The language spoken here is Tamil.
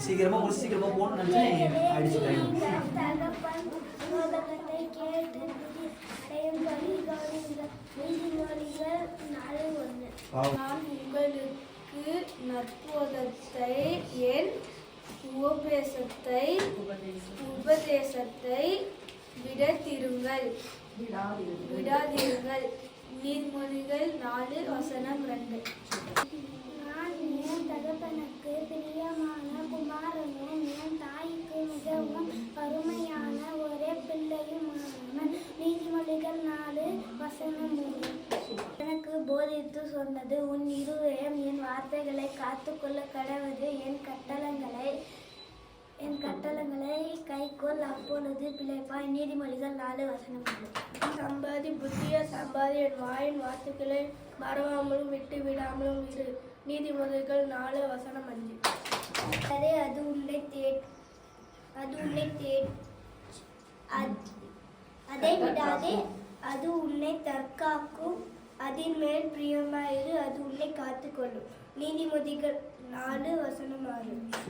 சீக்கிரமா முடிச்சு சீக்கிரமா போகணும்னு நினைச்சேன் அடிச்சு டைம். நான் உங்களுக்கு நற்போதத்தை என் உபதேசத்தை விடாதிருங்கள். நீதிமொழிகள் 4:2. நான் என் தகப்பனுக்கு பிரியமான குமாரனும் என் தாய்க்கு மிகவும் அருமையான ஒரே பிள்ளையுமானவன். நீதிமொழிகள் 4:3. எனக்கு போதித்து சொன்னது, உன் இருதயம் என் வார்த்தைகளை காத்துக்கொள்ள கடவுது. என் கட்டளங்களை கைக்கொள், அப்பொழுது பிழைப்பாய். நீதிமொழிகள் 4:3. சம்பாதி புத்திய சம்பாதி, என் வாயின் வார்த்தைகளை மறவாமலும் விட்டு விடாமலும் இரு. நீதிமொழிகள் 4:5. அதை விடாதே, அது உன்னை தற்காக்கும். அதன் மேல் பிரியமாயிரு, அது உன்னை காத்துக்கொள்ளும். நீதிமொழிகள் 4:6.